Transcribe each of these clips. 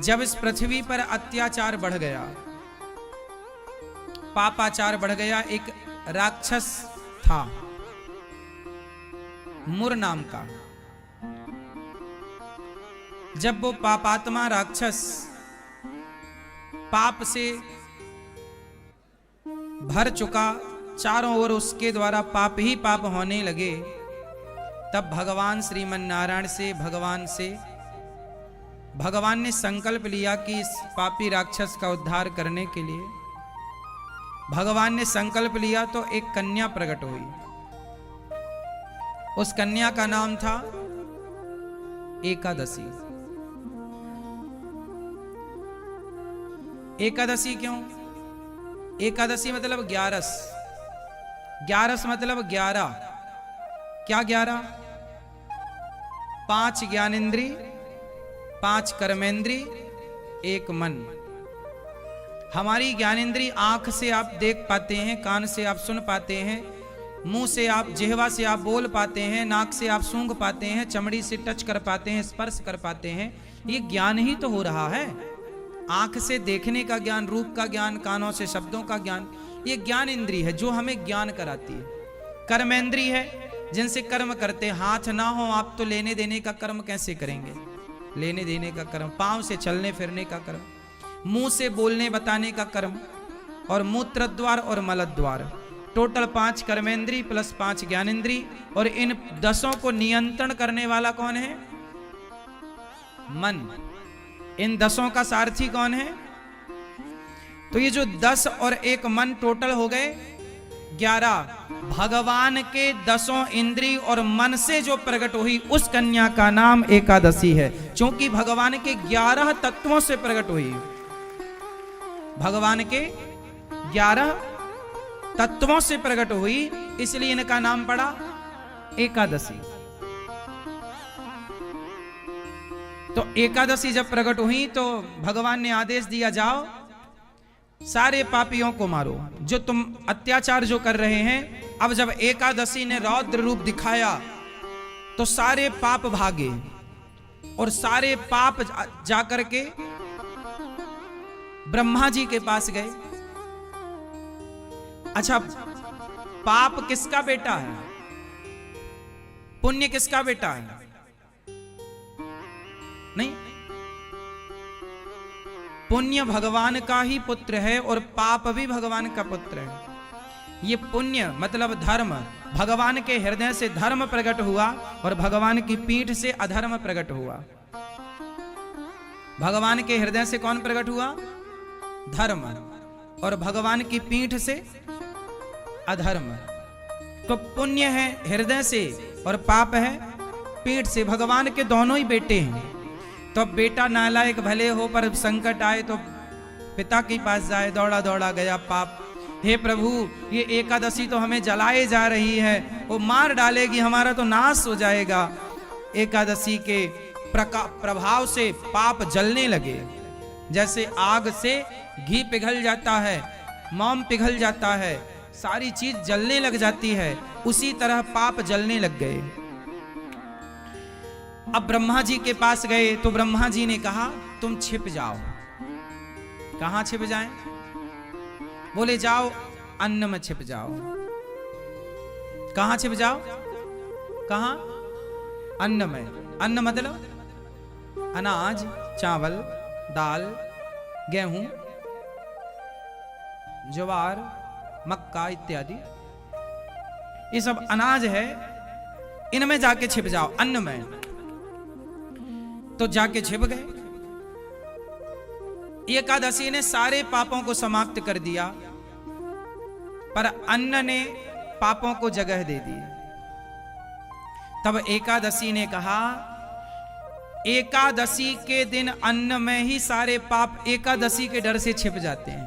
जब इस पृथ्वी पर अत्याचार बढ़ गया, पापाचार बढ़ गया, एक राक्षस था मुर नाम का। जब वो पापात्मा राक्षस पाप से भर चुका, चारों ओर उसके द्वारा पाप ही पाप होने लगे, तब भगवान श्रीमन नारायण से भगवान ने संकल्प लिया कि इस पापी राक्षस का उद्धार करने के लिए भगवान ने संकल्प लिया। तो एक कन्या प्रकट हुई। उस कन्या का नाम था एकादशी। एकादशी क्यों? एकादशी मतलब 11। 11 मतलब 11। क्या 11? 5 ज्ञानेंद्री, 5 कर्मेंद्री, 1 मन। हमारी ज्ञानेंद्री आंख से आप देख पाते हैं, कान से आप सुन पाते हैं, मुंह से आप, जिह्वा से आप बोल पाते हैं, नाक से आप सूंघ पाते हैं, चमड़ी से टच कर पाते हैं, स्पर्श कर पाते हैं। ये ज्ञान ही तो हो रहा है। आंख से देखने का ज्ञान, रूप का ज्ञान, कानों से शब्दों का ज्ञान, ये ज्ञान इंद्री है जो हमें ज्ञान कराती है। कर्मेंद्री है जिनसे कर्म करते। हाथ ना हो आप तो लेने देने का कर्म कैसे करेंगे? लेने देने का कर्म। पांव से चलने फिरने का कर्म, मुंह से बोलने बताने का कर्म, और मूत्र द्वार और मल द्वार। टोटल 5 कर्मेंद्री प्लस 5 ज्ञानेंद्री। और इन 10 को नियंत्रण करने वाला कौन है? मन। इन 10 का सारथी कौन है? तो ये जो 10 और 1 मन टोटल हो गए 11। भगवान के 10 इंद्री और मन से जो प्रकट हुई उस कन्या का नाम एकादशी है, क्योंकि भगवान के 11 तत्वों से प्रकट हुई। भगवान के 11 तत्वों से प्रकट हुई, इसलिए इनका नाम पड़ा एकादशी। तो एकादशी जब प्रकट हुई तो भगवान ने आदेश दिया, जाओ सारे पापियों को मारो जो तुम अत्याचार जो कर रहे हैं। अब जब एकादशी ने रौद्र रूप दिखाया तो सारे पाप भागे, और सारे पाप जाकर के ब्रह्मा जी के पास गए। अच्छा, पाप किसका बेटा है? पुण्य किसका बेटा है? नहीं, पुण्य भगवान का ही पुत्र है और पाप भी भगवान का पुत्र है। ये पुण्य मतलब धर्म, भगवान के हृदय से धर्म प्रकट हुआ और भगवान की पीठ से अधर्म प्रकट हुआ। भगवान के हृदय से कौन प्रकट हुआ? धर्म। और भगवान की पीठ से अधर्म। तो पुण्य है हृदय से और पाप है पीठ से। भगवान के दोनों ही बेटे हैं। तो बेटा नालायक भले हो पर संकट आए तो पिता के पास जाए, दौड़ा दौड़ा गया पाप। हे प्रभु, ये एकादशी तो हमें जलाए जा रही है, वो मार डालेगी, हमारा तो नाश हो जाएगा। एकादशी के प्रभाव से पाप जलने लगे। जैसे आग से घी पिघल जाता है, मोम पिघल जाता है, सारी चीज जलने लग जाती है, उसी तरह पाप जलने लग गए। अब ब्रह्मा जी के पास गए तो ब्रह्मा जी ने कहा, तुम छिप जाओ। कहां छिप जाएं? बोले जाओ अन्न में छिप जाओ। कहां छिप जाओ? कहां? अन्न में। अन्न मतलब अनाज, चावल, दाल, गेहूं, ज्वार, मक्का इत्यादि, ये सब अनाज है, इनमें जाके छिप जाओ, अन्न में। तो जाके छिप गए। एकादशी ने सारे पापों को समाप्त कर दिया, पर अन्न ने पापों को जगह दे दी। तब एकादशी ने कहा, एकादशी के दिन अन्न में ही सारे पाप एकादशी के डर से छिप जाते हैं।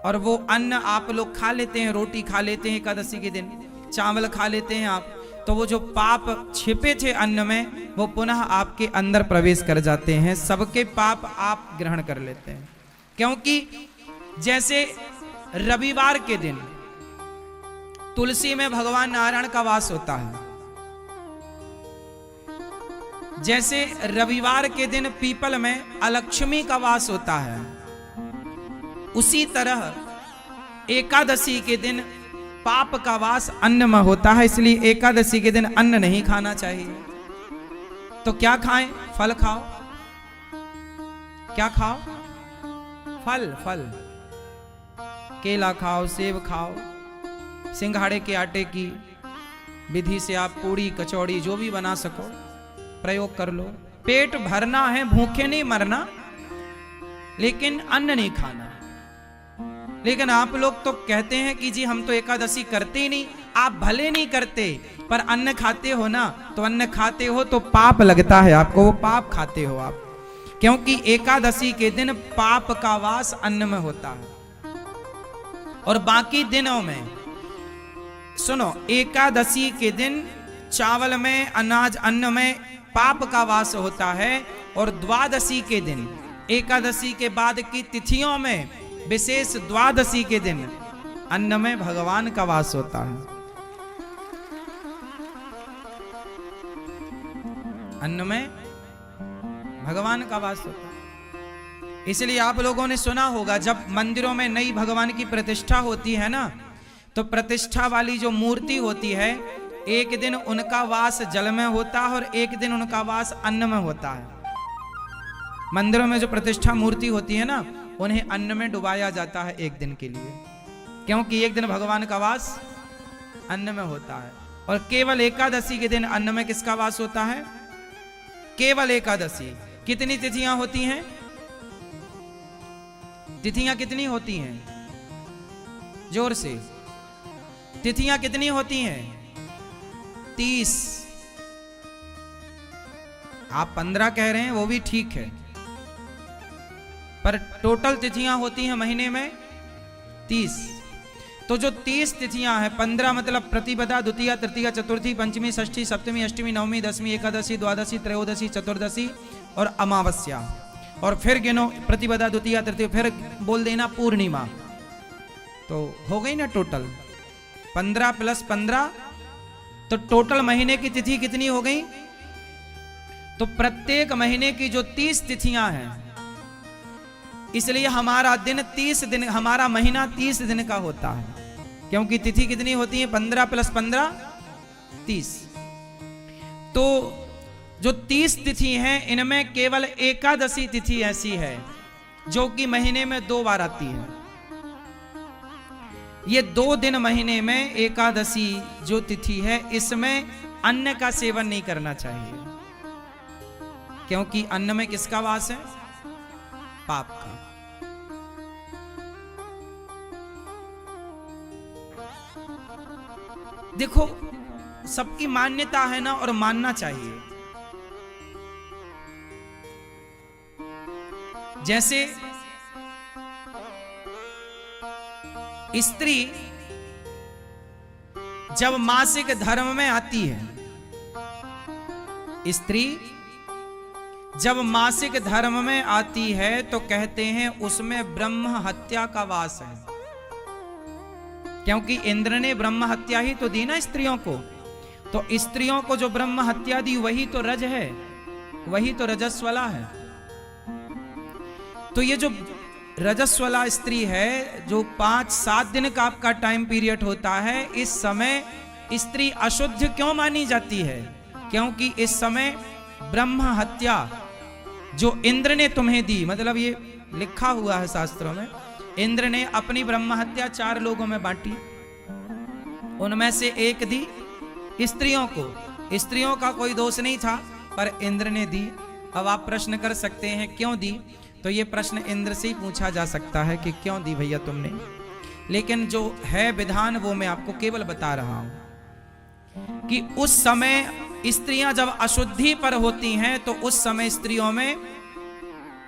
और वो अन्न आप लोग खा लेते हैं, रोटी खा लेते हैं एकादशी के दिन, चावल खा लेते हैं आप, तो वो जो पाप छिपे थे अन्न में वो पुनः आपके अंदर प्रवेश कर जाते हैं। सबके पाप आप ग्रहण कर लेते हैं। क्योंकि जैसे रविवार के दिन तुलसी में भगवान नारायण का वास होता है, जैसे रविवार के दिन पीपल में अलक्ष्मी का वास होता है, उसी तरह एकादशी के दिन पाप का वास अन्न में होता है। इसलिए एकादशी के दिन अन्न नहीं खाना चाहिए। तो क्या खाएं? फल खाओ। क्या खाओ? फल। फल, केला खाओ, सेब खाओ। सिंघाड़े के आटे की विधि से आप पूड़ी कचौड़ी जो भी बना सको प्रयोग कर लो। पेट भरना है, भूखे नहीं मरना, लेकिन अन्न नहीं खाना। लेकिन आप लोग तो कहते हैं कि जी हम तो एकादशी करते ही नहीं। आप भले नहीं करते पर अन्न खाते हो ना, तो अन्न खाते हो तो पाप लगता है आपको, वो पाप खाते हो आप, क्योंकि एकादशी के दिन पाप का वास अन्न में होता है। और बाकी दिनों में सुनो, एकादशी के दिन चावल में, अनाज, अन्न में पाप का वास होता है। और द्वादशी के दिन, एकादशी के बाद की तिथियों में, विशेष द्वादशी के दिन अन्न में भगवान का वास होता है। अन्न में भगवान का वास होता है। इसलिए आप लोगों ने सुना होगा, जब मंदिरों में नई भगवान की प्रतिष्ठा होती है ना, तो प्रतिष्ठा वाली जो मूर्ति होती है, एक दिन उनका वास जल में होता है और एक दिन उनका वास अन्न में होता है। मंदिरों में जो प्रतिष्ठा मूर्ति होती है ना, उन्हें अन्न में डुबाया जाता है एक दिन के लिए, क्योंकि एक दिन भगवान का वास अन्न में होता है। और केवल एकादशी के दिन अन्न में किसका वास होता है? केवल एकादशी। कितनी तिथियां होती हैं? तिथियां कितनी होती हैं? जोर से। तिथियां कितनी होती हैं? 30। आप 15 कह रहे हैं, वो भी ठीक है, पर टोटल तिथियां होती हैं महीने में 30। तो जो 30 तिथियां हैं, 15 मतलब प्रतिपदा, द्वितीया, तृतीया, चतुर्थी, पंचमी, षष्ठी, सप्तमी, अष्टमी, नवमी, दसवीं, एकादशी, द्वादशी, त्रयोदशी, चतुर्दशी और अमावस्या। और फिर गिनो प्रतिपदा, द्वितीया, तृतीया, फिर बोल देना पूर्णिमा। तो हो गई ना टोटल 15 + 15, तो टोटल महीने की तिथि कितनी हो गई? तो प्रत्येक महीने की जो 30 तिथियां हैं, इसलिए हमारा दिन 30 दिन, हमारा महीना 30 दिन का होता है, क्योंकि तिथि कितनी होती है? 15 + 15 30। तो जो 30 तिथि हैं, इनमें केवल एकादशी तिथि ऐसी है जो कि महीने में 2 बार आती है। ये 2 दिन महीने में एकादशी जो तिथि है, इसमें अन्न का सेवन नहीं करना चाहिए, क्योंकि अन्न में किसका वास है? पाप का। देखो, सबकी मान्यता है ना, और मानना चाहिए। जैसे स्त्री जब मासिक धर्म में आती है, स्त्री जब मासिक धर्म में आती है, तो कहते हैं उसमें ब्रह्म हत्या का वास है, क्योंकि इंद्र ने ब्रह्म हत्या ही तो दी ना स्त्रियों को। तो स्त्रियों को जो ब्रह्म हत्या दी, वही तो रज है, वही तो रजस्वला है। तो ये जो रजस्वला स्त्री है, जो 5-7 दिन का आपका टाइम पीरियड होता है, इस समय स्त्री अशुद्ध क्यों मानी जाती है? क्योंकि इस समय ब्रह्म हत्या जो इंद्र ने तुम्हें दी, मतलब ये लिखा हुआ है शास्त्रों में, इंद्र ने अपनी ब्रह्म हत्या 4 लोगों में बांटी, उनमें से एक दी स्त्रियों को। स्त्रियों का कोई दोष नहीं था, पर इंद्र ने दी। अब आप प्रश्न कर सकते हैं क्यों दी, तो ये प्रश्न इंद्र से ही पूछा जा सकता है कि क्यों दी भैया तुमने, लेकिन जो है विधान वो मैं आपको केवल बता रहा हूं कि उस समय स्त्रियां जब अशुद्धि पर होती हैं, तो उस समय स्त्रियों में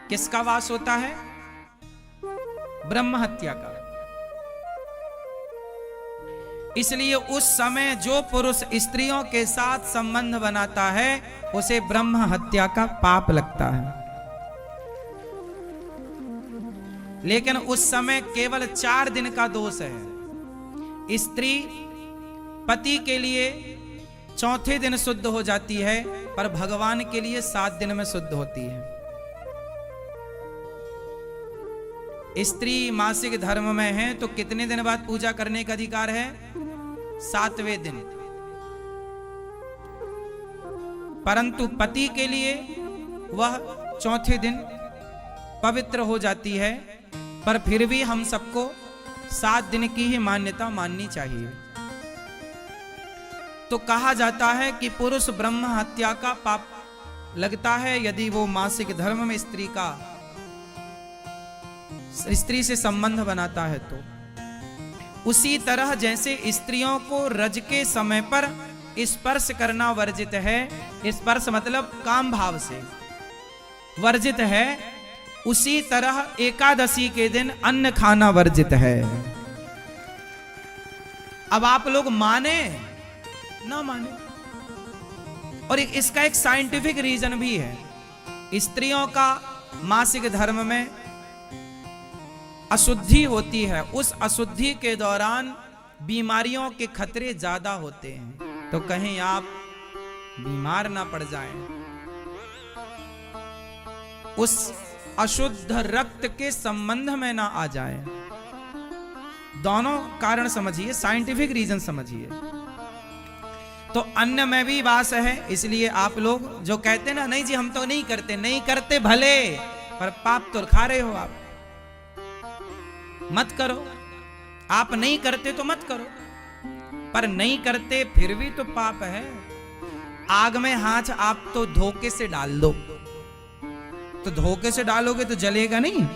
किसका वास होता है? ब्रह्म हत्या का। इसलिए उस समय जो पुरुष स्त्रियों के साथ संबंध बनाता है, उसे ब्रह्म हत्या का पाप लगता है। लेकिन उस समय केवल 4 दिन का दोष है। स्त्री पति के लिए चौथे दिन शुद्ध हो जाती है, पर भगवान के लिए 7 दिन में शुद्ध होती है। स्त्री मासिक धर्म में है तो कितने दिन बाद पूजा करने का अधिकार है? 7वें दिन। परंतु पति के लिए वह चौथे दिन पवित्र हो जाती है, पर फिर भी हम सबको 7 दिन की ही मान्यता माननी चाहिए। तो कहा जाता है कि पुरुष ब्रह्म हत्या का पाप लगता है यदि वो मासिक धर्म में स्त्री से संबंध बनाता है। तो उसी तरह जैसे स्त्रियों को रज के समय पर स्पर्श करना वर्जित है, स्पर्श मतलब काम भाव से वर्जित है, उसी तरह एकादशी के दिन अन्न खाना वर्जित है। अब आप लोग माने ना माने, और इसका एक साइंटिफिक रीजन भी है। स्त्रियों का मासिक धर्म में अशुद्धि होती है, उस अशुद्धि के दौरान बीमारियों के खतरे ज्यादा होते हैं, तो कहीं आप बीमार ना पड़ जाएं, उस अशुद्ध रक्त के संबंध में ना आ जाएं। दोनों कारण समझिए, साइंटिफिक रीजन समझिए। तो अन्न में भी वास है, इसलिए आप लोग जो कहते ना नहीं जी हम तो नहीं करते, नहीं करते भले, पर पाप तो खा रहे हो आप, मत करो। आप नहीं करते तो मत करो, पर नहीं करते फिर भी तो पाप है। आग में हाथ आप तो धोखे से डाल दो, तो धोखे से डालोगे तो जलेगा नहीं।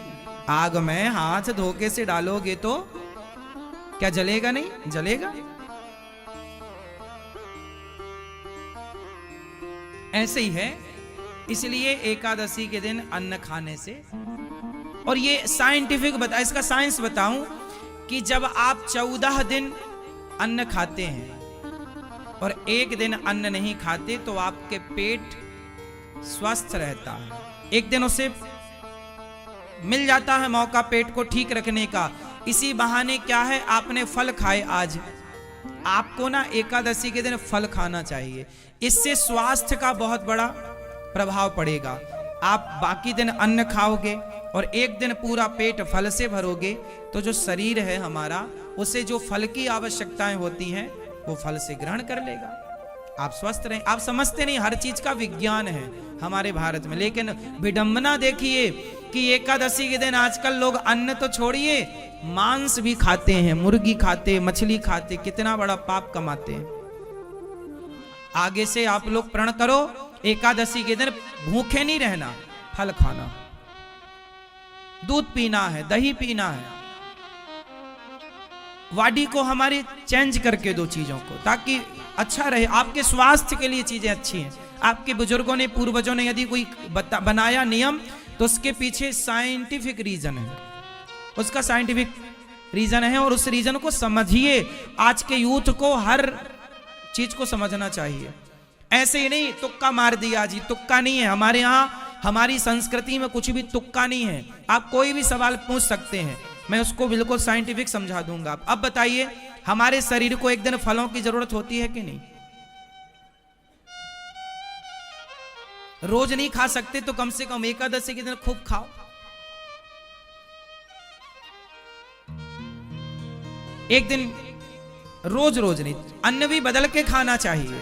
आग में हाथ धोखे से डालोगे तो क्या जलेगा? नहीं जलेगा। ऐसे ही है, इसलिए एकादशी के दिन अन्न खाने से, और ये साइंटिफिक इसका साइंस बताऊं कि जब आप 14 दिन अन्न खाते हैं और 1 दिन अन्न नहीं खाते तो आपके पेट स्वस्थ रहता है। एक दिन उसे मिल जाता है मौका पेट को ठीक रखने का। इसी बहाने क्या है, आपने फल खाए आज, आपको ना एकादशी के दिन फल खाना चाहिए। इससे स्वास्थ्य का बहुत बड़ा प्रभाव पड़ेगा। आप बाकी दिन अन्न खाओगे और एक दिन पूरा पेट फल से भरोगे तो जो शरीर है हमारा, उसे जो फल की आवश्यकताएं होती हैं वो फल से ग्रहण कर लेगा, आप स्वस्थ रहें। आप समझते नहीं, हर चीज का विज्ञान है हमारे भारत में। लेकिन विडंबना देखिए कि एकादशी के दिन आजकल लोग अन्न तो छोड़िए, मांस भी खाते हैं, मुर्गी खाते, मछली खाते, कितना बड़ा पाप कमाते हैं। आगे से आप लोग प्रण करो, एकादशी के दिन भूखे नहीं रहना, फल खाना, दूध पीना है, दही पीना है। बॉडी को हमारी चेंज करके दो चीजों को, ताकि अच्छा रहे। आपके स्वास्थ्य के लिए चीजें अच्छी हैं। आपके बुजुर्गों ने, पूर्वजों ने यदि कोई बनाया नियम तो उसके पीछे साइंटिफिक रीजन है, उसका साइंटिफिक रीजन है, और उस रीजन को समझिए। आज के यूथ को हर चीज को समझना चाहिए। ऐसे ही नहीं तुक्का मार दिया जी, तुक्का नहीं है हमारे यहाँ, हमारी संस्कृति में कुछ भी तुक्का नहीं है। आप कोई भी सवाल पूछ सकते हैं, मैं उसको बिल्कुल साइंटिफिक समझा दूंगा। अब बताइए, हमारे शरीर को एक दिन फलों की जरूरत होती है कि नहीं? रोज नहीं खा सकते तो कम से कम एकादशी के दिन खूब खाओ। एक दिन, रोज रोज नहीं, अन्न भी बदल के खाना चाहिए।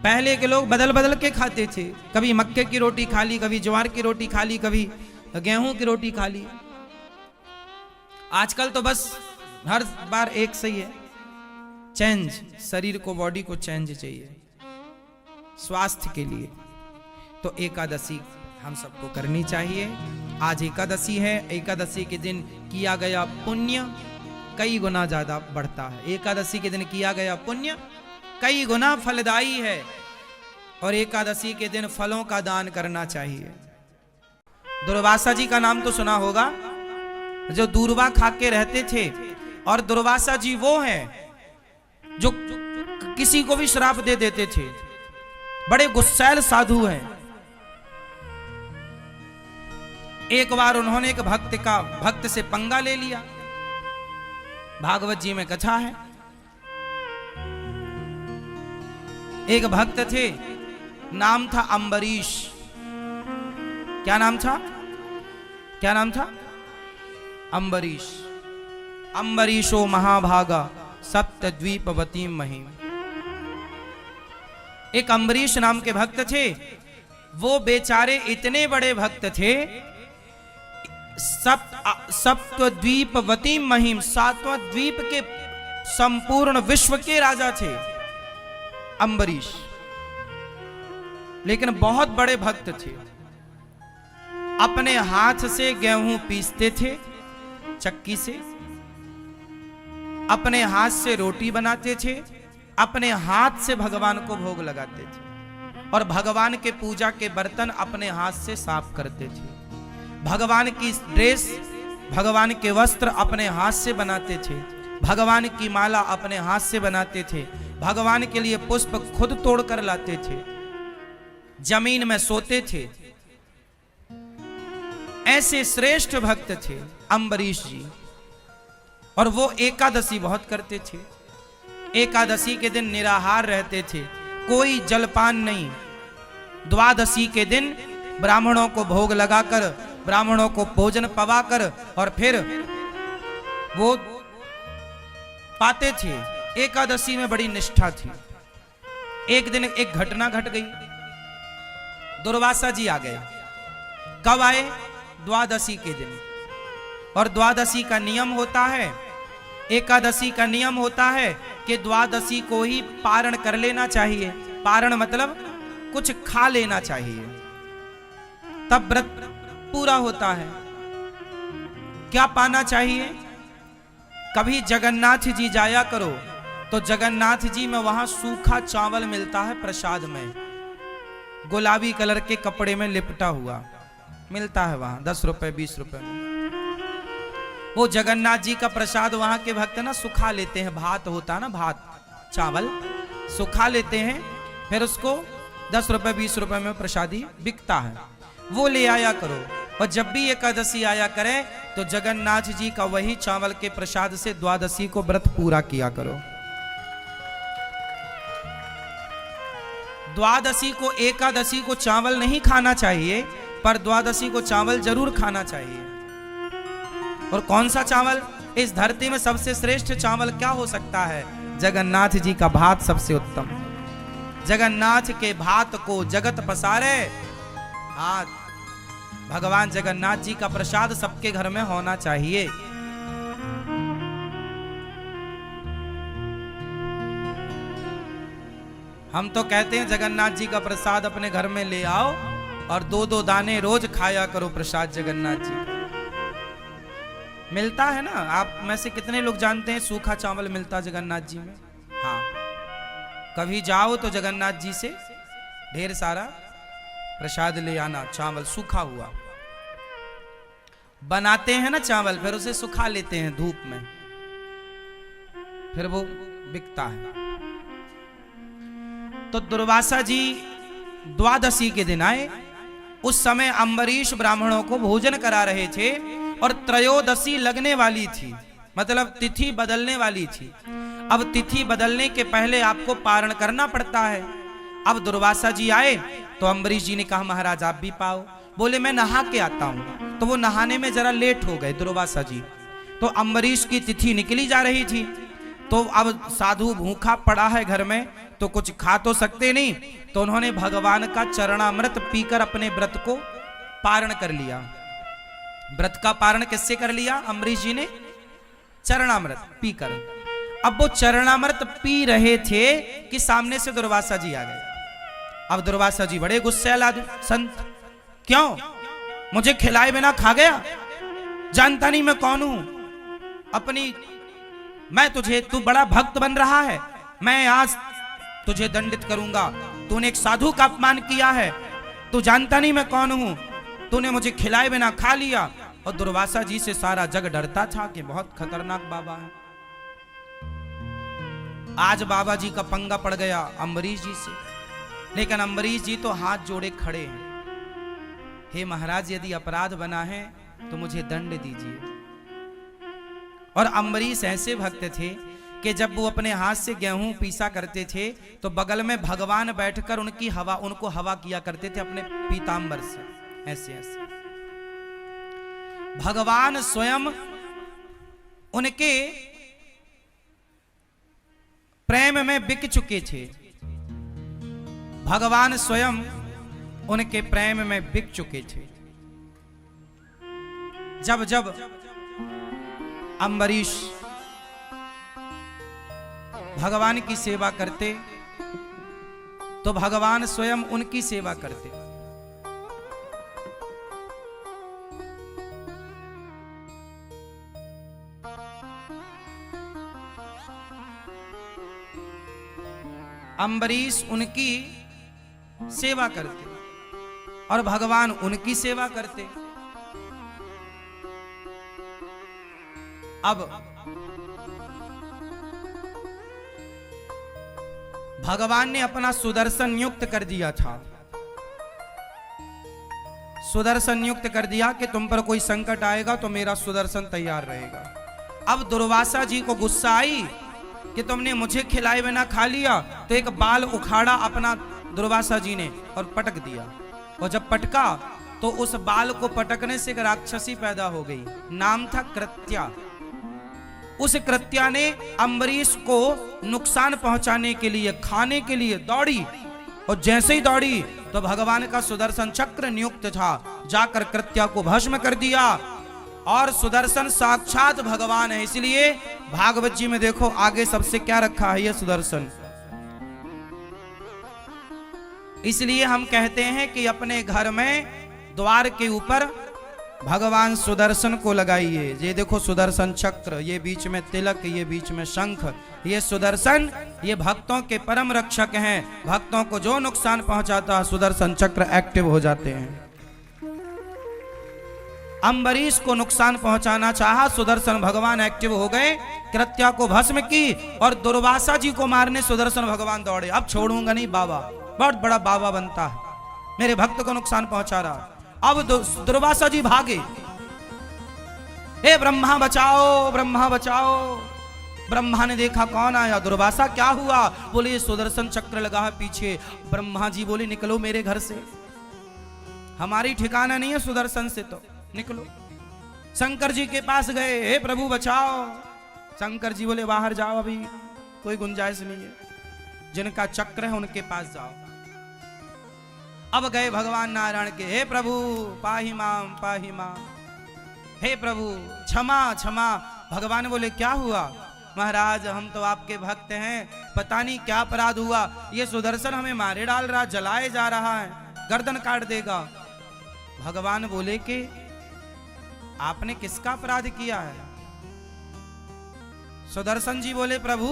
पहले के लोग बदल बदल के खाते थे, कभी मक्के की रोटी खा ली, कभी ज्वार की रोटी खा ली, कभी गेहूं की रोटी खा ली। आजकल तो बस हर बार एक सही है, चेंज, शरीर को, बॉडी को चेंज चाहिए स्वास्थ्य के लिए। तो एकादशी हम सबको करनी चाहिए। आज एकादशी है, एकादशी के दिन किया गया पुण्य कई गुना ज्यादा बढ़ता है। एकादशी के दिन किया गया पुण्य कई गुना फलदायी है, और एकादशी के दिन फलों का दान करना चाहिए। दुर्वासा जी का नाम तो सुना होगा, जो दूर्वा खा के रहते थे। और दुर्वासा जी वो हैं जो किसी को भी श्राप दे देते थे, बड़े गुस्सैल साधु हैं। एक बार उन्होंने एक भक्त से पंगा ले लिया। भागवत जी में कथा है, एक भक्त थे, नाम था अम्बरीश। क्या नाम था? क्या नाम था? अम्बरीश। अम्बरीशो महाभागा सप्तद्वीपवती महिम। एक अम्बरीश नाम के भक्त थे। वो बेचारे इतने बड़े भक्त थे, सप्तद्वीपवती महिम, 7वां द्वीप के संपूर्ण विश्व के राजा थे अम्बरीश, लेकिन बहुत बड़े भक्त थे। अपने हाथ से गेहूं पीसते थे चक्की से, अपने हाथ से रोटी बनाते थे, अपने हाथ से भगवान को भोग लगाते थे, और भगवान के पूजा के बर्तन अपने हाथ से साफ करते थे। भगवान की ड्रेस, भगवान के वस्त्र अपने हाथ से बनाते थे, भगवान की माला अपने हाथ से बनाते थे, भगवान के लिए पुष्प खुद तोड़ कर लाते थे, जमीन में सोते थे। ऐसे श्रेष्ठ भक्त थे अम्बरीश जी। और वो एकादशी बहुत करते थे। एकादशी के दिन निराहार रहते थे, कोई जलपान नहीं। द्वादशी के दिन ब्राह्मणों को भोग लगाकर, ब्राह्मणों को भोजन पवाकर और फिर वो पाते थे। एकादशी में बड़ी निष्ठा थी। एक दिन एक घटना घट गई। दुर्वासा जी आ गए। कब आए? द्वादशी के दिन। और द्वादशी का नियम होता है, एकादशी का नियम होता है कि द्वादशी को ही पारण कर लेना चाहिए। पारण मतलब कुछ खा लेना चाहिए, तब व्रत पूरा होता है। क्या पाना चाहिए? कभी जगन्नाथ जी जाया करो तो जगन्नाथ जी में वहां सूखा चावल मिलता है प्रसाद में, गुलाबी कलर के कपड़े में लिपटा हुआ मिलता है वहां, 10 रुपए 20 रुपए में। वो जगन्नाथ जी का प्रसाद वहां के भक्त ना सुखा लेते हैं। भात होता है ना, भात चावल सुखा लेते हैं, फिर उसको 10 रुपए 20 रुपए में प्रसादी बिकता है, वो ले आया करो। और जब भी एकादशी आया करे तो जगन्नाथ जी का वही चावल के प्रसाद से द्वादशी को व्रत पूरा किया करो। द्वादशी को, एकादशी को चावल नहीं खाना चाहिए, पर द्वादशी को चावल जरूर खाना चाहिए। और कौन सा चावल? इस धरती में सबसे श्रेष्ठ चावल क्या हो सकता है? जगन्नाथ जी का भात सबसे उत्तम। जगन्नाथ के भात को जगत पसारे हाथ। भगवान जगन्नाथ जी का प्रसाद सबके घर में होना चाहिए। हम तो कहते हैं जगन्नाथ जी का प्रसाद अपने घर में ले आओ और 2-2 दाने रोज खाया करो प्रसाद जगन्नाथ जी का। मिलता है ना। आप में से कितने लोग जानते हैं सूखा चावल मिलता जगन्नाथ जी में? हाँ, कभी जाओ तो जगन्नाथ जी से ढेर सारा प्रसाद ले आना। चावल सूखा हुआ बनाते हैं ना चावल, फिर उसे सुखा लेते हैं धूप में, फिर वो बिकता है। तो दुर्वासा जी द्वादशी के दिन आए। उस समय अम्बरीश ब्राह्मणों को भोजन करा रहे थे और त्रयोदशी लगने वाली थी, मतलब तिथि बदलने वाली थी। अब तिथि बदलने के पहले आपको पारण करना पड़ता है। अब दुर्वासा जी आए तो अम्बरीश जी ने कहा महाराज आप भी पाओ। बोले मैं नहा के आता हूं। तो वो नहाने में जरा लेट हो गए दुर्वासा जी। तो अम्बरीश की तिथि निकली जा रही थी। तो अब साधु भूखा पड़ा है घर में, तो कुछ खा तो सकते नहीं, तो उन्होंने भगवान का चरणामृत पीकर अपने व्रत को पारण कर लिया। व्रत का पारण किससे कर लिया? अम्बरीश जी ने चरणामृत पीकर। अब वो चरणामृत पी रहे थे कि सामने से दुर्वासा जी आ गए। अब दुर्वासा जी बड़े गुस्से लाद संत, क्यों मुझे खिलाए बिना खा गया? जानता नहीं मैं कौन हूं? अपनी मैं तुझे, तू बड़ा भक्त बन रहा है, मैं आज तुझे दंडित करूंगा। तूने एक साधु का अपमान किया है, तू जानता नहीं मैं कौन हूं, तूने मुझे खिलाए बिना खा लिया। और दुर्वासा जी से सारा जग डरता था कि बहुत खतरनाक बाबा है। आज बाबा जी का पंगा पड़ गया अम्बरीश जी से, लेकिन अम्बरीश जी तो हाथ जोड़े खड़े हैं, हे महाराज यदि अपराध बना है तो मुझे दंड दीजिए। और अम्बरीश ऐसे भक्त थे कि जब वो अपने हाथ से गेहूं पीसा करते थे तो बगल में भगवान बैठकर उनको हवा किया करते थे अपने पीतांबर से, ऐसे ऐसे। भगवान स्वयं उनके प्रेम में बिक चुके थे, भगवान स्वयं उनके प्रेम में बिक चुके थे। जब जब अम्बरीश भगवान की सेवा करते तो भगवान स्वयं उनकी सेवा करते। अम्बरीश उनकी सेवा करते और भगवान उनकी सेवा करते। अब भगवान ने अपना सुदर्शन नियुक्त कर दिया था, सुदर्शन नियुक्त कर दिया कि तुम पर कोई संकट आएगा तो मेरा सुदर्शन तैयार रहेगा। अब दुर्वासा जी को गुस्सा आई कि तुमने मुझे खिलाए बिना खा लिया, तो एक बाल उखाड़ा अपना दुर्वासा जी ने और पटक दिया। और जब पटका तो उस बाल को पटकने से एक राक्षसी पैदा हो गई, नाम था कृत्या। उस कृत्या ने अम्बरीश को नुकसान पहुंचाने के लिए, खाने के लिए दौड़ी, और जैसे ही दौड़ी तो भगवान का सुदर्शन चक्र नियुक्त था, जाकर कृत्या को भस्म कर दिया। और सुदर्शन साक्षात भगवान है, इसलिए भागवत जी में देखो आगे सबसे क्या रखा है, ये सुदर्शन। इसलिए हम कहते हैं कि अपने घर में द्वार के ऊपर भगवान सुदर्शन को लगाइए। ये देखो सुदर्शन चक्र, ये बीच में तिलक, ये बीच में शंख, ये सुदर्शन, ये भक्तों के परम रक्षक हैं। भक्तों को जो नुकसान पहुंचाता है सुदर्शन चक्र एक्टिव हो जाते हैं। अम्बरीश को नुकसान पहुंचाना चाहा, सुदर्शन भगवान एक्टिव हो गए, कृत्या को भस्म की, और दुर्वासा जी को मारने सुदर्शन भगवान दौड़े। अब छोड़ूंगा नहीं बाबा, बहुत बड़ा बाबा बनता है, मेरे भक्त को नुकसान पहुंचा रहा। अब दुर्वासा जी भागे, हे ब्रह्मा बचाओ, ब्रह्मा बचाओ। ब्रह्मा ने देखा कौन आया, दुर्वासा क्या हुआ, बोले सुदर्शन चक्र लगा है पीछे। ब्रह्मा जी बोले निकलो मेरे घर से, हमारी ठिकाना नहीं है सुदर्शन से, तो निकलो। शंकर जी के पास गए, हे प्रभु बचाओ। शंकर जी बोले बाहर जाओ, अभी कोई गुंजाइश नहीं है, जिनका चक्र है उनके पास जाओ। अब गए भगवान नारायण के, हे प्रभु पाहि माम पाहि माम, हे प्रभु क्षमा क्षमा। भगवान बोले क्या हुआ, महाराज हम तो आपके भक्त हैं, पता नहीं क्या अपराध हुआ, ये सुदर्शन हमें मारे डाल रहा, जलाए जा रहा है, गर्दन काट देगा। भगवान बोले कि आपने किसका अपराध किया है। सुदर्शन जी बोले प्रभु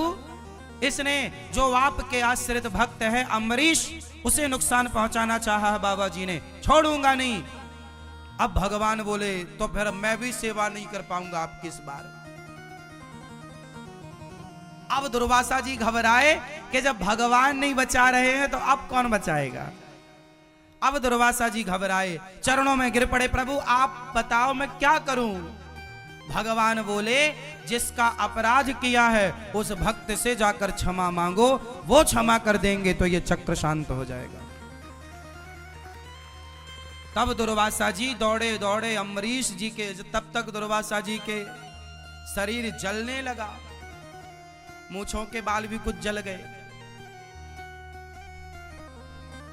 इसने जो आपके आश्रित भक्त है अम्बरीश, उसे नुकसान पहुंचाना चाहा है बाबा जी ने, छोड़ूंगा नहीं। अब भगवान बोले तो फिर मैं भी सेवा नहीं कर पाऊंगा आपकी इस बार। अब दुर्वासा जी घबराए कि जब भगवान नहीं बचा रहे हैं तो अब कौन बचाएगा। अब दुर्वासा जी घबराए, चरणों में गिर पड़े, प्रभु आप बताओ मैं क्या करूं। भगवान बोले जिसका अपराध किया है उस भक्त से जाकर क्षमा मांगो, वो क्षमा कर देंगे तो ये चक्र शांत हो जाएगा। तब दुर्वासा जी दौड़े दौड़े अम्बरीश जी के, तब तक दुर्वासा जी के शरीर जलने लगा, मूंछों के बाल भी कुछ जल गए।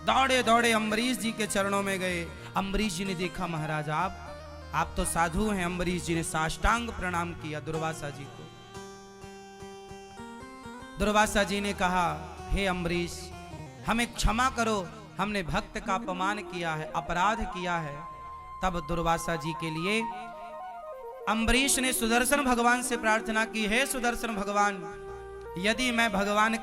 दौड़े दौड़े अम्बरीश जी के चरणों में गए। अम्बरीश जी ने देखा महाराज आप तो साधु हैं। अम्बरीश जी ने साष्टांग प्रणाम किया दुर्वासा जी को। दुर्वासा जी ने कहा हे अम्बरीश हमें क्षमा करो, हमने भक्त का अपमान किया है, अपराध किया है। तब दुर्वासा जी के लिए अम्बरीश ने सुदर्शन भगवान से प्रार्थना की, हे सुदर्शन भगवान यदि मैं भगवान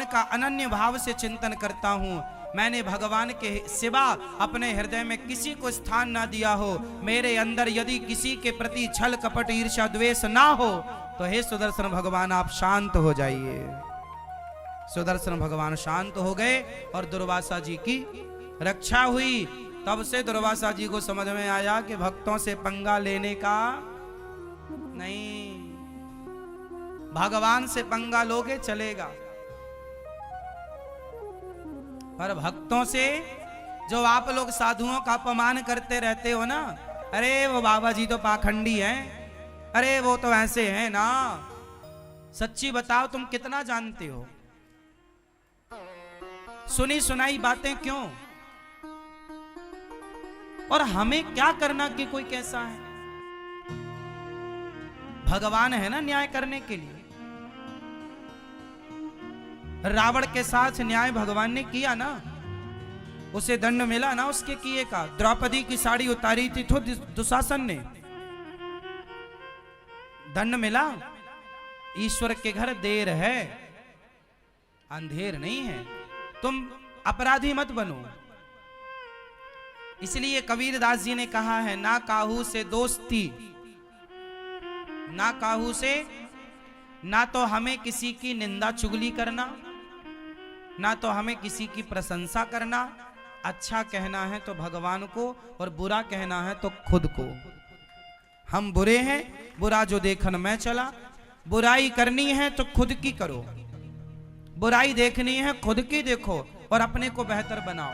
का अनन्य भाव से चिंतन करता हूँ, मैंने भगवान के सिवा अपने हृदय में किसी को स्थान ना दिया हो, मेरे अंदर यदि किसी के प्रति छल कपट ईर्ष्या द्वेष ना हो, तो हे सुदर्शन भगवान आप शांत हो जाइए। सुदर्शन भगवान शांत हो गए और दुर्वासा जी की रक्षा हुई। तब से दुर्वासा जी को समझ में आया कि भक्तों से पंगा लेने का नहीं, भगवान से पंगा लोगे चलेगा, पर भक्तों से, जो आप लोग साधुओं का अपमान करते रहते हो ना, अरे वो बाबा जी तो पाखंडी हैं, अरे वो तो ऐसे हैं ना, सच्ची बताओ तुम कितना जानते हो? सुनी सुनाई बातें क्यों? और हमें क्या करना कि कोई कैसा है? भगवान है ना न्याय करने के लिए। रावण के साथ न्याय भगवान ने किया ना, उसे दंड मिला ना उसके किए का। द्रौपदी की साड़ी उतारी थी तो दुशासन ने, दंड मिला। ईश्वर के घर देर है, अंधेर नहीं है। तुम अपराधी मत बनो। इसलिए कबीरदास जी ने कहा है, ना काहू से दोस्ती, ना काहू से, ना तो हमें किसी की निंदा चुगली करना, ना तो हमें किसी की प्रशंसा करना। अच्छा कहना है तो भगवान को, और बुरा कहना है तो खुद को। हम बुरे हैं, बुरा जो देखन मैं चला। बुराई करनी है तो खुद की करो, बुराई देखनी है खुद की देखो, और अपने को बेहतर बनाओ।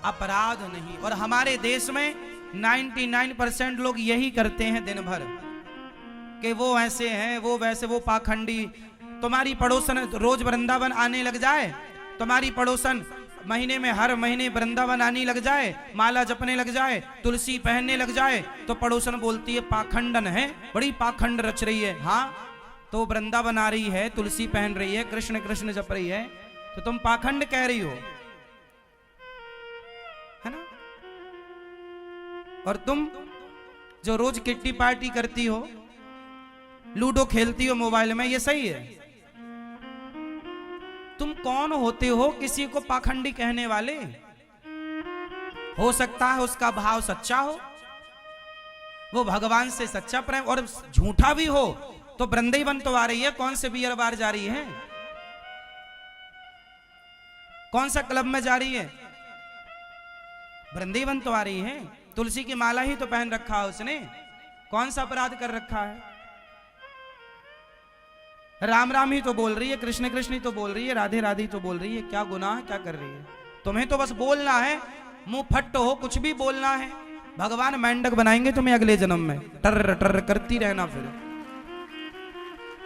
अपराध नहीं। और हमारे देश में 99% लोग यही करते हैं दिन भर, कि वो ऐसे हैं, वो वैसे, वो पाखंडी। तुम्हारी पड़ोसन रोज वृंदावन आने लग जाए, तुम्हारी पड़ोसन महीने में हर महीने वृंदावन आने लग जाए, माला जपने लग जाए, तुलसी पहनने लग जाए, तो पड़ोसन बोलती है पाखंडन है, बड़ी पाखंड रच रही है। हाँ, तो वृंदावन आ रही है, तुलसी पहन रही है, कृष्ण कृष्ण जप रही है, तो तुम पाखंड कह रही हो, है ना? और तुम जो रोज किट्टी पार्टी करती हो, लूडो खेलती हो मोबाइल में, ये सही है? तुम कौन होते हो किसी को पाखंडी कहने वाले? हो सकता है उसका भाव सच्चा हो, वो भगवान से सच्चा प्रेम, और झूठा भी हो तो वृंदावन तो आ रही है, कौन से बियर बार जा रही है, कौन सा क्लब में जा रही है? वृंदावन तो आ रही है। तुलसी की माला ही तो पहन रखा है उसने, कौन सा अपराध कर रखा है? राम राम ही तो बोल रही है, कृष्ण कृष्ण ही तो बोल रही है, राधे राधे तो बोल रही है, क्या गुनाह क्या कर रही है? तुम्हें तो बस बोलना है, मुंह फट हो, कुछ भी बोलना है। भगवान मेंढक बनाएंगे तुम्हें अगले जन्म में, टर टर करती रहना, फिर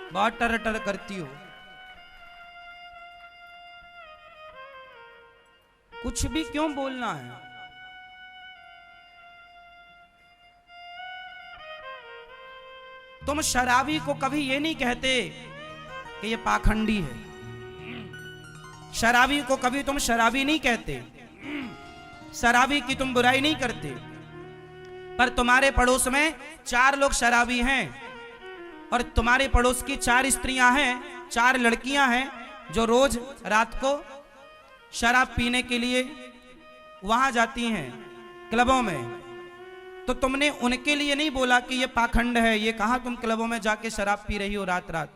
बहुत टर टर करती हो। कुछ भी क्यों बोलना है? तुम शराबी को कभी ये नहीं कहते कि ये पाखंडी है, शराबी को कभी तुम शराबी नहीं कहते, शराबी की तुम बुराई नहीं करते। पर तुम्हारे पड़ोस में 4 लोग शराबी हैं, और तुम्हारे पड़ोस की 4 स्त्रियां हैं, 4 लड़कियां हैं, जो रोज रात को शराब पीने के लिए वहां जाती हैं क्लबों में। तो तुमने उनके लिए नहीं बोला कि ये पाखंड है, ये कहा तुम क्लबों में जाके शराब पी रही हो रात रात,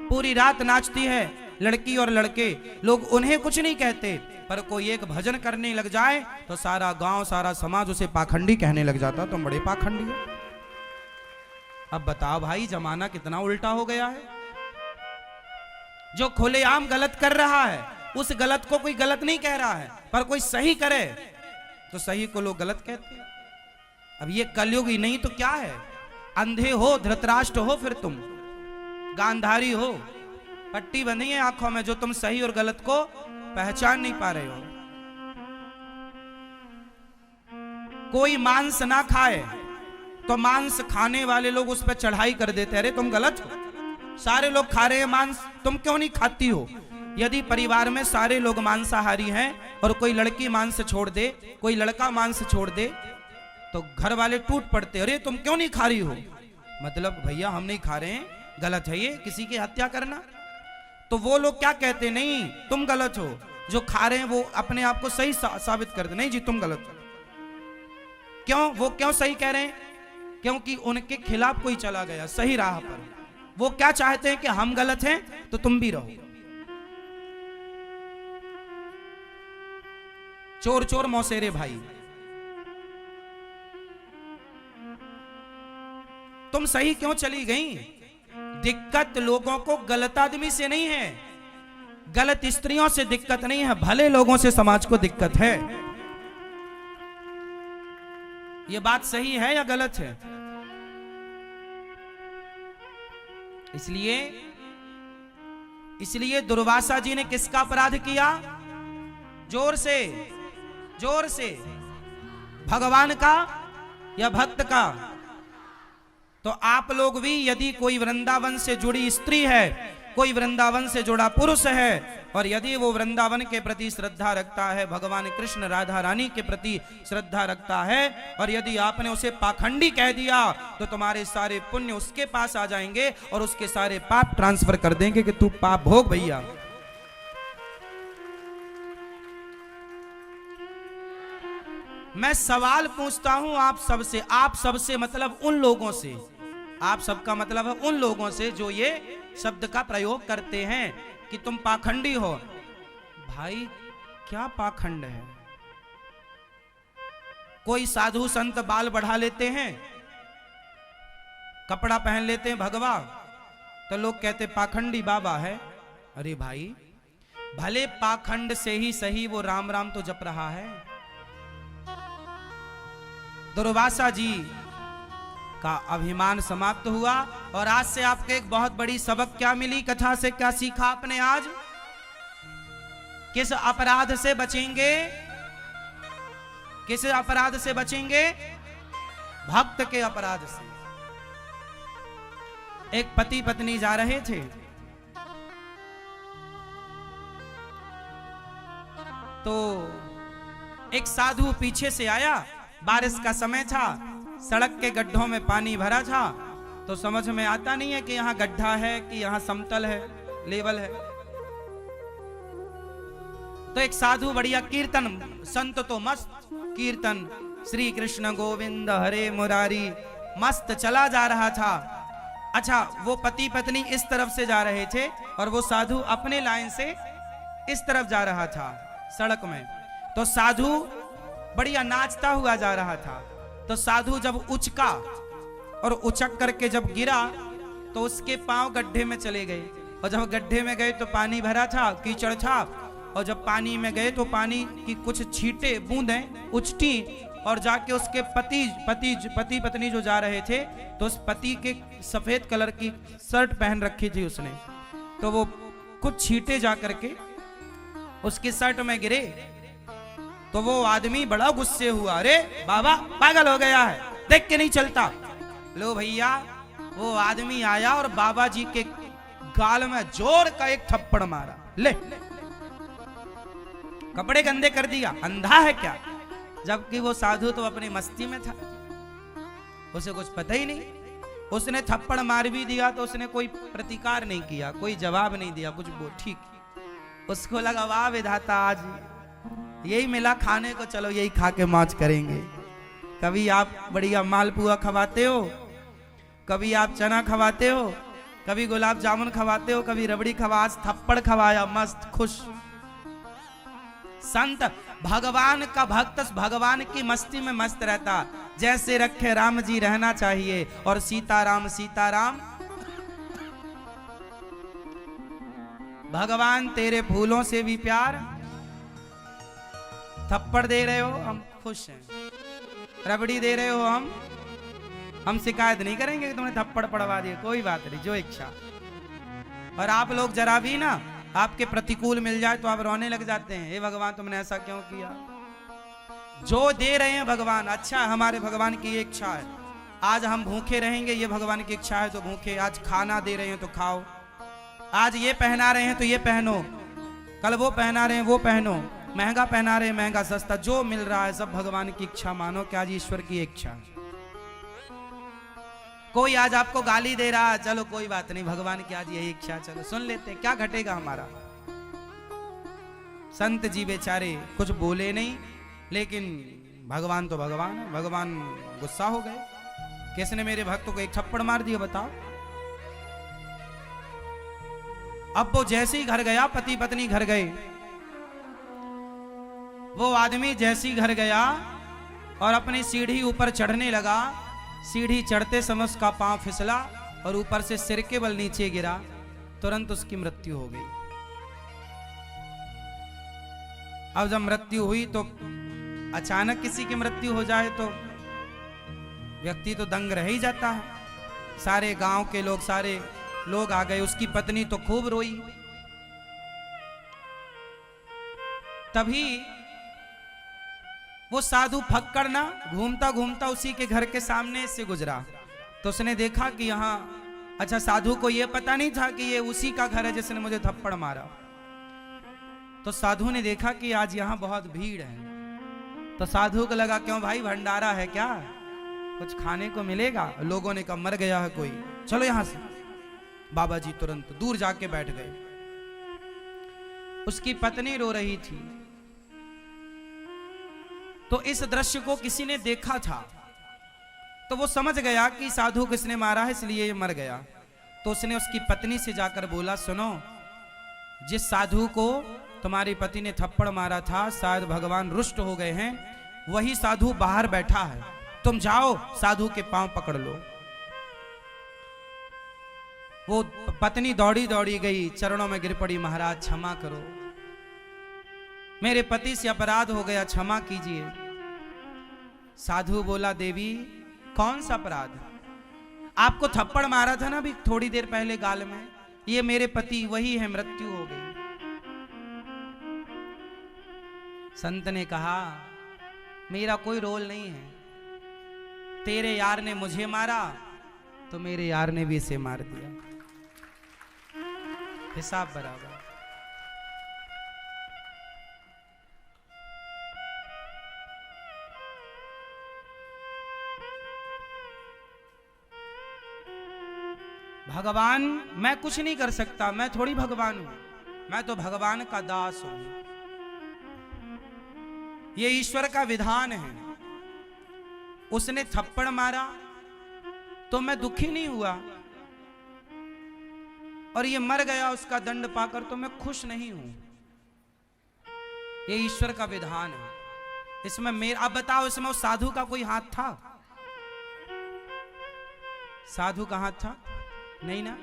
पूरी रात नाचती है लड़की और लड़के, लोग उन्हें कुछ नहीं कहते। पर कोई एक भजन करने लग जाए तो सारा गांव सारा समाज उसे पाखंडी कहने लग जाता, तुम बड़े पाखंडी हो। अब बताओ भाई, जमाना कितना उल्टा हो गया है। जो खुलेआम गलत कर रहा है उस गलत को कोई गलत नहीं कह रहा है, पर कोई सही करे तो सही को लोग गलत कहते हैं। अब ये कलयुग ही नहीं तो क्या है? अंधे हो, धृतराष्ट्र हो, फिर तुम गांधारी हो, पट्टी बंधी है आंखों में, जो तुम सही और गलत को पहचान नहीं पा रहे हो। कोई मांस ना खाए तो मांस खाने वाले लोग उस पर चढ़ाई कर देते, अरे तुम गलत हो, सारे लोग खा रहे हैं मांस, तुम क्यों नहीं खाती हो? यदि परिवार में सारे लोग मांसाहारी हैं और कोई लड़की मांस छोड़ दे, कोई लड़का मांस छोड़ दे, तो घर वाले टूट पड़ते, अरे तुम क्यों नहीं खा रही हो? मतलब भैया हम नहीं खा रहे हैं, गलत है ये किसी की हत्या करना। तो वो लोग क्या कहते, नहीं तुम गलत हो, जो खा रहे हैं वो अपने आप को सही साबित करते, नहीं जी तुम गलत हो। क्यों? वो क्यों सही कह रहे हैं? क्योंकि उनके खिलाफ कोई चला गया सही राह पर। वो क्या चाहते हैं कि हम गलत हैं तो तुम भी रहो। चोर चोर मौसेरे भाई। तुम सही क्यों चली गई? दिक्कत लोगों को गलत आदमी से नहीं है, गलत स्त्रियों से दिक्कत नहीं है, भले लोगों से समाज को दिक्कत है। यह बात सही है या गलत है? इसलिए दुर्वासा जी ने किसका अपराध किया? जोर से भगवान का या भक्त का? तो आप लोग भी, यदि कोई वृंदावन से जुड़ी स्त्री है, कोई वृंदावन से जुड़ा पुरुष है, और यदि वो वृंदावन के प्रति श्रद्धा रखता है, भगवान कृष्ण राधा रानी के प्रति श्रद्धा रखता है, और यदि आपने उसे पाखंडी कह दिया तो तुम्हारे सारे पुण्य उसके पास आ जाएंगे और उसके सारे पाप ट्रांसफर कर देंगे कि तू पाप भोग भैया। मैं सवाल पूछता हूं आप सबसे मतलब उन लोगों से, आप सबका मतलब है उन लोगों से जो ये शब्द का प्रयोग करते हैं कि तुम पाखंडी हो। भाई क्या पाखंड है? कोई साधु संत बाल बढ़ा लेते हैं, कपड़ा पहन लेते हैं भगवा, तो लोग कहते पाखंडी बाबा है। अरे भाई, भले पाखंड से ही सही वो राम राम तो जप रहा है। दुर्वासा जी का अभिमान समाप्त हुआ, और आज से आपको एक बहुत बड़ी सबक क्या मिली? कथा से क्या सीखा आपने आज? किस अपराध से बचेंगे? किस अपराध से बचेंगे? भक्त के अपराध से। एक पति पत्नी जा रहे थे, तो एक साधु पीछे से आया, बारिश का समय था, सड़क के गड्ढों में पानी भरा था, तो समझ में आता नहीं है कि यहां गड्ढा है कि यहां समतल है, लेवल है। तो एक साधु बढ़िया कीर्तन, संत तो मस्त कीर्तन, श्री कृष्ण गोविंद हरे मुरारी, मस्त चला जा रहा था। अच्छा, वो पति पत्नी इस तरफ से जा रहे थे और वो साधु अपने लाइन से इस तरफ जा रहा था सड़क में। तो साधु बढ़िया नाचता हुआ जा रहा था। तो साधु जब उचका और उचक करके जब गिरा तो उसके पांव गड्ढे में चले गए, और जब गड्ढे में गए तो पानी भरा था, कीचड़ था, और जब पानी में गए तो पानी की कुछ छींटे बूंदें उचटी, और जाके उसके पति पत्नी जो जा रहे थे, तो उस पति के सफेद कलर की शर्ट पहन रखी थी उसने, तो वो कुछ छींटे जा करके उसकी शर्ट में गिरे। तो वो आदमी बड़ा गुस्से हुआ, अरे बाबा पागल हो गया है, देख के नहीं चलता। लो भैया, वो आदमी आया और बाबा जी के गाल में जोर का एक थप्पड़ मारा, ले कपड़े गंदे कर दिया, अंधा है क्या? जबकि वो साधु तो अपनी मस्ती में था, उसे कुछ पता ही नहीं। उसने थप्पड़ मार भी दिया तो उसने कोई प्रतिकार नहीं किया, कोई जवाब नहीं दिया, कुछ वो ठीक। उसको लगा वाह विधाता, आज यही मिला खाने को, चलो यही खा के मौज करेंगे। कभी आप बढ़िया मालपुआ खवाते हो, कभी आप चना खवाते हो, कभी गुलाब जामुन खवाते हो, कभी रबड़ी खवा, आज थप्पड़ खवाया, मस्त खुश। संत भगवान का भक्त भगवान की मस्ती में मस्त रहता, जैसे रखे राम जी रहना चाहिए, और सीताराम सीताराम। भगवान तेरे फूलों से भी प्यार, थप्पड़ दे रहे हो हम खुश हैं, रबड़ी दे रहे हो हम शिकायत नहीं करेंगे कि तुमने थप्पड़ पड़वा दिए, कोई बात नहीं, जो इच्छा। और आप लोग जरा भी ना आपके प्रतिकूल मिल जाए तो आप रोने लग जाते हैं, हे भगवान तुमने ऐसा क्यों किया। जो दे रहे हैं भगवान, अच्छा हमारे भगवान की इच्छा है, आज हम भूखे रहेंगे, ये भगवान की इच्छा है तो भूखे। आज खाना दे रहे हैं तो खाओ, आज ये पहना रहे हैं तो ये पहनो, कल वो पहना रहे हैं वो पहनो, महंगा पहना रहे हैं महंगा सस्ता, जो मिल रहा है सब भगवान की इच्छा मानो कि आज ईश्वर की इच्छा। कोई आज आपको गाली दे रहा है, चलो कोई बात नहीं, भगवान की आज यही इच्छा, चलो सुन लेते हैं, क्या घटेगा हमारा। संत जी बेचारे कुछ बोले नहीं, लेकिन भगवान तो भगवान है, भगवान गुस्सा हो गए, किसने मेरे भक्त को एक थप्पड़ मार दिया बताओ। अब वो जैसे ही घर गया, पति पत्नी घर गए, वो आदमी जैसे ही घर गया और अपनी सीढ़ी ऊपर चढ़ने लगा, सीढ़ी चढ़ते समय उसका पांव फिसला और ऊपर से सिर के बल नीचे गिरा, तुरंत उसकी मृत्यु हो गई। अब जब मृत्यु हुई तो अचानक किसी की मृत्यु हो जाए तो व्यक्ति तो दंग रह ही जाता है। सारे गांव के लोग, सारे लोग आ गए। उसकी पत्नी तो खूब रोई। तभी वो साधु फक्कड़ ना घूमता घूमता उसी के घर के सामने से गुजरा, तो उसने देखा कि यहाँ, अच्छा साधु को ये पता नहीं था कि ये उसी का घर है जिसने मुझे थप्पड़ मारा। तो साधु ने देखा कि आज यहाँ बहुत भीड़ है, तो साधु को लगा क्यों भाई भंडारा है क्या, कुछ खाने को मिलेगा। लोगों ने कहा मर गया है कोई, चलो यहां से। बाबा जी तुरंत दूर जाके बैठ गए। उसकी पत्नी रो रही थी। तो इस दृश्य को किसी ने देखा था, तो वो समझ गया कि साधु किसने मारा है, इसलिए ये मर गया। तो उसने उसकी पत्नी से जाकर बोला, सुनो, जिस साधु को तुम्हारी पति ने थप्पड़ मारा था, शायद भगवान रुष्ट हो गए हैं, वही साधु बाहर बैठा है, तुम जाओ साधु के पांव पकड़ लो। वो पत्नी दौड़ी दौड़ी गई, चरणों में गिर पड़ी, महाराज क्षमा करो, मेरे पति से अपराध हो गया, क्षमा कीजिए। साधु बोला, देवी कौन सा अपराध, आपको थप्पड़ मारा था ना अभी थोड़ी देर पहले गाल में, ये मेरे पति वही है, मृत्यु हो गई। संत ने कहा, मेरा कोई रोल नहीं है, तेरे यार ने मुझे मारा तो मेरे यार ने भी इसे मार दिया, हिसाब बराबर। भगवान मैं कुछ नहीं कर सकता, मैं थोड़ी भगवान हूं, मैं तो भगवान का दास हूं। ये ईश्वर का विधान है। उसने थप्पड़ मारा तो मैं दुखी नहीं हुआ, और ये मर गया उसका दंड पाकर तो मैं खुश नहीं हूं। ये ईश्वर का विधान है। इसमें मेरा, अब बताओ, इसमें उस साधु का कोई हाथ था? साधु का हाथ था? नहीं ना।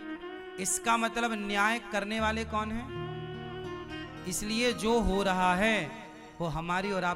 इसका मतलब न्याय करने वाले कौन है? इसलिए जो हो रहा है वो हमारी और आप